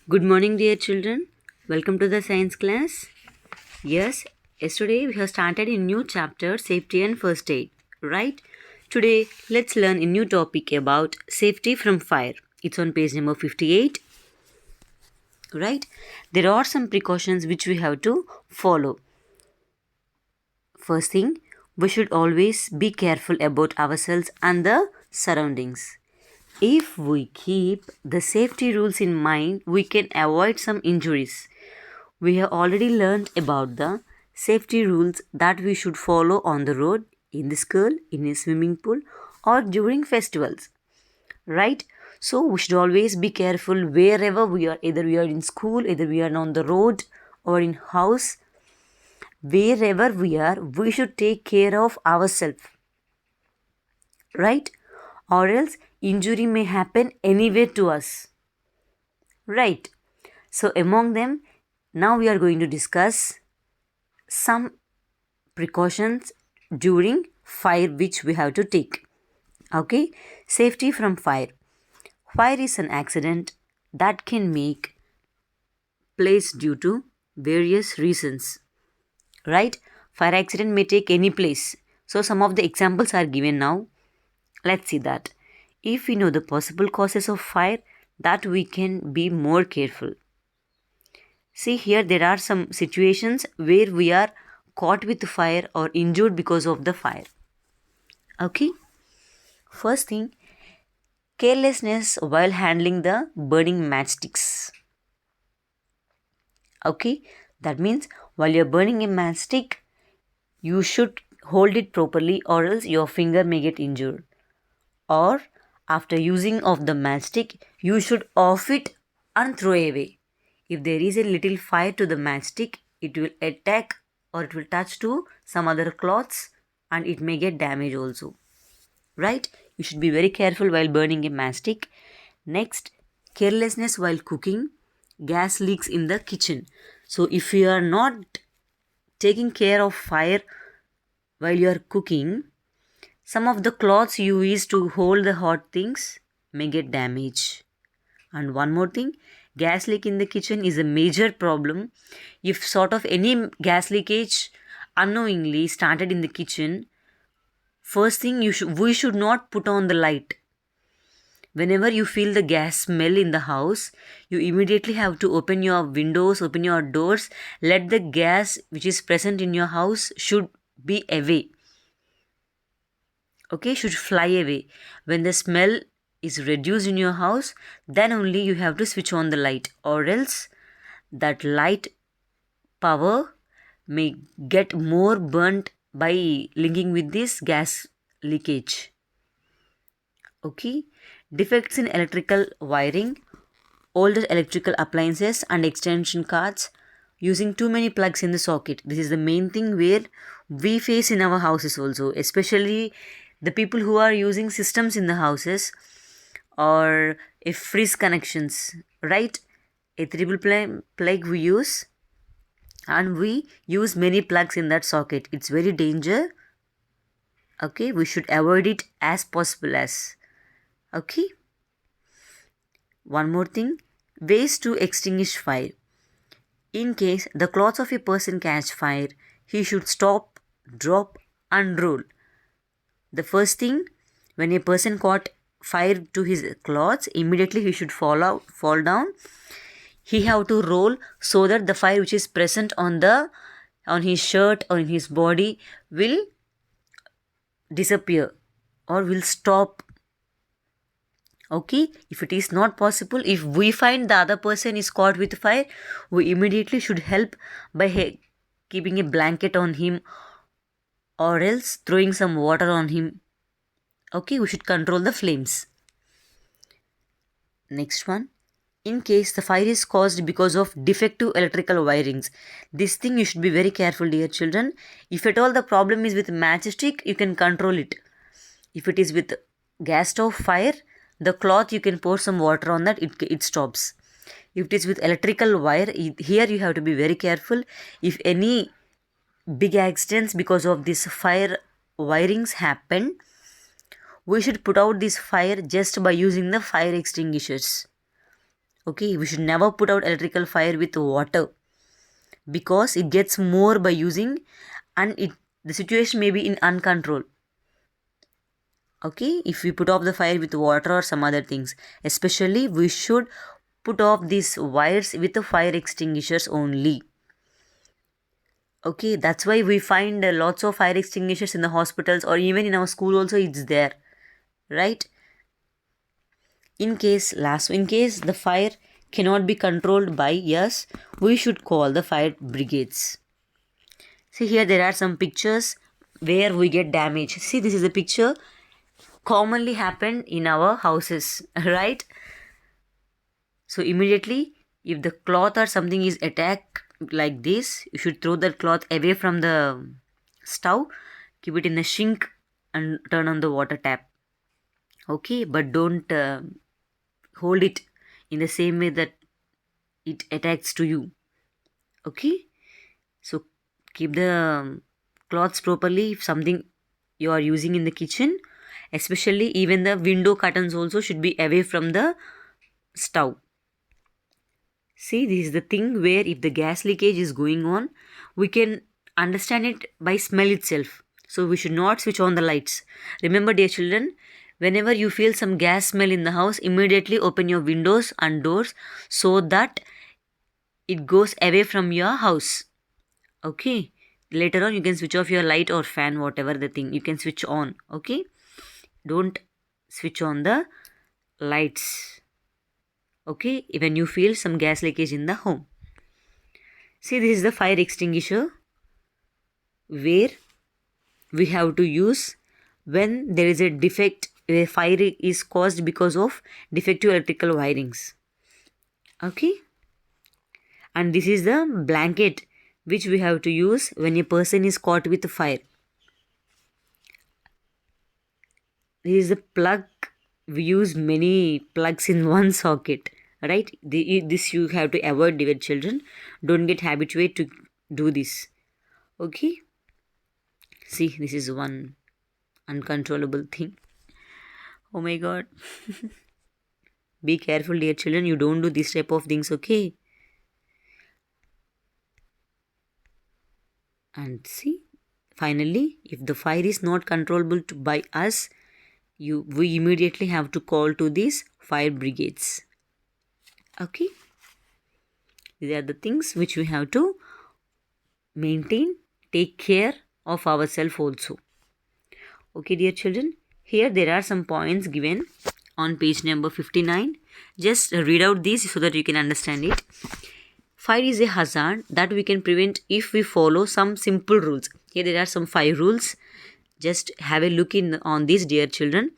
Good morning, dear children. Welcome to the science class. Yes, yesterday we have started a new chapter, safety and first aid. Right? Today, let's learn a new topic about safety from fire. It's on page number 58. Right? There are some precautions which we have to follow. First thing, we should always be careful about ourselves and the surroundings. If we keep the safety rules in mind, we can avoid some injuries. We have already learned about the safety rules that we should follow on the road, in the school, in a swimming pool, or during festivals. Right? So we should always be careful wherever we are, either we are in school, either we are on the road or in house, wherever we are, we should take care of ourselves. Right? Or else injury may happen anywhere to us. Right? So among them, now we are going to discuss some precautions during fire which we have to take. Okay, safety from fire. Fire is an accident that can make place due to various reasons. Right? Fire accident may take any place. So some of the examples are given now. Let's see that. If we know the possible causes of fire, that we can be more careful. See here, there are some situations where we are caught with fire or injured because of the fire. Okay. First thing, carelessness while handling the burning matchsticks. Okay, that means while you're burning a matchstick, you should hold it properly or else your finger may get injured. Or after using of the matchstick, you should off it and throw away. If there is a little fire to the matchstick, it will attack or it will touch to some other cloths and it may get damage also. Right? You should be very careful while burning a matchstick. Next, carelessness while cooking, gas leaks in the kitchen. So if you are not taking care of fire while you are cooking, some of the cloths you use to hold the hot things may get damaged. And one more thing, gas leak in the kitchen is a major problem. If sort of any gas leakage unknowingly started in the kitchen, first thing we should not put on the light. Whenever you feel the gas smell in the house, you immediately have to open your windows, open your doors. Let the gas which is present in your house should be away. Okay, should fly away. When the smell is reduced in your house, then only you have to switch on the light, or else that light power may get more burnt by linking with this gas leakage. Okay, defects in electrical wiring, older electrical appliances and extension cords, using too many plugs in the socket. This is the main thing where we face in our houses also, especially the people who are using systems in the houses or a freeze connections, right? A triple plug we use and we use many plugs in that socket. It's very danger. Okay, we should avoid it as possible as. Okay. One more thing, ways to extinguish fire. In case the clothes of a person catch fire, he should stop, drop and roll. The first thing, when a person caught fire to his clothes, immediately he should fall down. He have to roll so that the fire which is present on his shirt or in his body will disappear or will stop. Okay, if it is not possible, if we find the other person is caught with fire, we immediately should help by keeping a blanket on him or else throwing some water on him. Okay, we should control the flames. Next one, in case the fire is caused because of defective electrical wirings. This thing you should be very careful, dear children. If at all the problem is with matchstick, you can control it. If it is with gas stove fire, the cloth you can pour some water on that, it stops. If it is with electrical wire, here you have to be very careful. If any big accidents because of this fire wirings happen, we should put out this fire just by using the fire extinguishers. Okay, we should never put out electrical fire with water because it gets more by using, and the situation may be in uncontrol. Okay, if we put off the fire with water or some other things, especially we should put off these wires with the fire extinguishers only. Okay, that's why we find lots of fire extinguishers in the hospitals, or even in our school also it's there, right? In case the fire cannot be controlled by us, we should call the fire brigades. See, here there are some pictures where we get damage. See, this is a picture commonly happen in our houses, right? So immediately, if the cloth or something is attacked like this, you should throw the cloth away from the stove, keep it in the sink, and turn on the water tap. Okay, but don't hold it in the same way that it attacks to you. Okay, so keep the cloths properly. If something you are using in the kitchen, especially even the window curtains also should be away from the stove. See, this is the thing where if the gas leakage is going on, we can understand it by smell itself. So we should not switch on the lights. Remember, dear children, whenever you feel some gas smell in the house, immediately open your windows and doors so that it goes away from your house. Okay. Later on, you can switch off your light or fan, whatever the thing. You can switch on. Okay. Don't switch on the lights. Okay. When you feel some gas leakage in the home. See, this is the fire extinguisher where we have to use when there is a defect, a fire is caused because of defective electrical wirings. Okay. And this is the blanket which we have to use when a person is caught with fire. This is the plug. We use many plugs in one socket, right? This you have to avoid, dear children. Don't get habituated to do this. Okay. See, this is one uncontrollable thing. Oh my god. Be careful, dear children. You don't do this type of things, okay? And see, finally, if the fire is not controllable by us, we immediately have to call to these fire brigades. Okay, these are the things which we have to maintain, take care of ourselves also. Okay, dear children, here there are some points given on page number 59. Just read out these so that you can understand it. Fire is a hazard that we can prevent if we follow some simple rules. Here there are some 5 rules. Just have a look on these, dear children.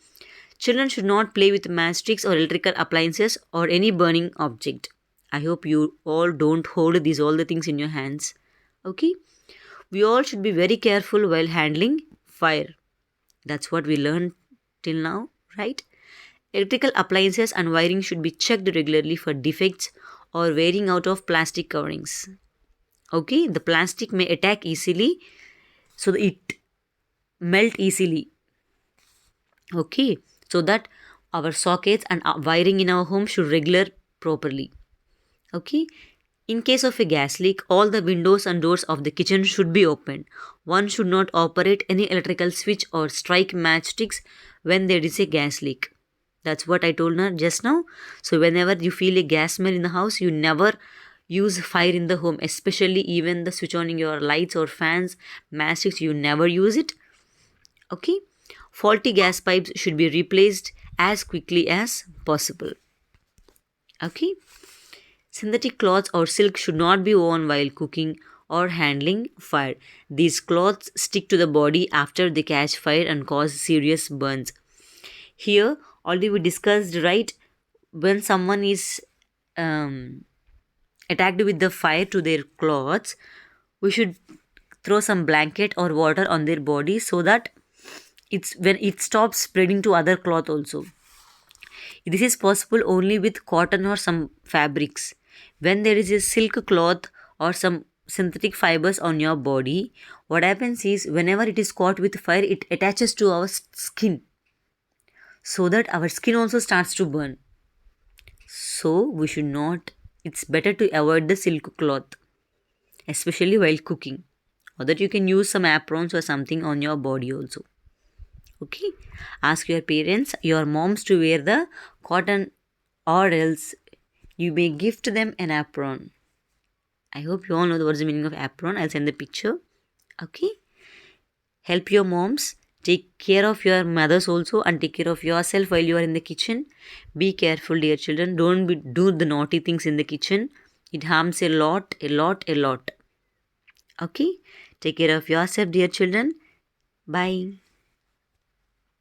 Children should not play with matchsticks or electrical appliances or any burning object. I hope you all don't hold all the things in your hands. Okay? We all should be very careful while handling fire. That's what we learned till now, right? Electrical appliances and wiring should be checked regularly for defects or wearing out of plastic coverings. Okay? The plastic may attack easily, so it melt easily. Okay? So that our sockets and wiring in our home should regular properly. Okay. In case of a gas leak, all the windows and doors of the kitchen should be opened. One should not operate any electrical switch or strike matchsticks when there is a gas leak. That's what I told her just now. So whenever you feel a gas smell in the house, you never use fire in the home, especially even the switch on your lights or fans, matchsticks, you never use it. Okay. Faulty gas pipes should be replaced as quickly as possible. Okay. Synthetic cloths or silk should not be worn while cooking or handling fire. These cloths stick to the body after they catch fire and cause serious burns. Here, already we discussed, right? When someone is attacked with the fire to their clothes, we should throw some blanket or water on their body so that when it stops spreading to other cloth also. This is possible only with cotton or some fabrics. When there is a silk cloth or some synthetic fibers on your body, what happens is whenever it is caught with fire, it attaches to our skin so that our skin also starts to burn. So we should not, it's better to avoid the silk cloth, especially while cooking. Or that you can use some aprons or something on your body also. Okay. Ask your parents, your moms to wear the cotton, or else you may gift them an apron. I hope you all know what's the meaning of apron. I'll send the picture. Okay. Help your moms. Take care of your mothers also, and take care of yourself while you are in the kitchen. Be careful, dear children. Don't do the naughty things in the kitchen. It harms a lot, a lot, a lot. Okay. Take care of yourself, dear children. Bye.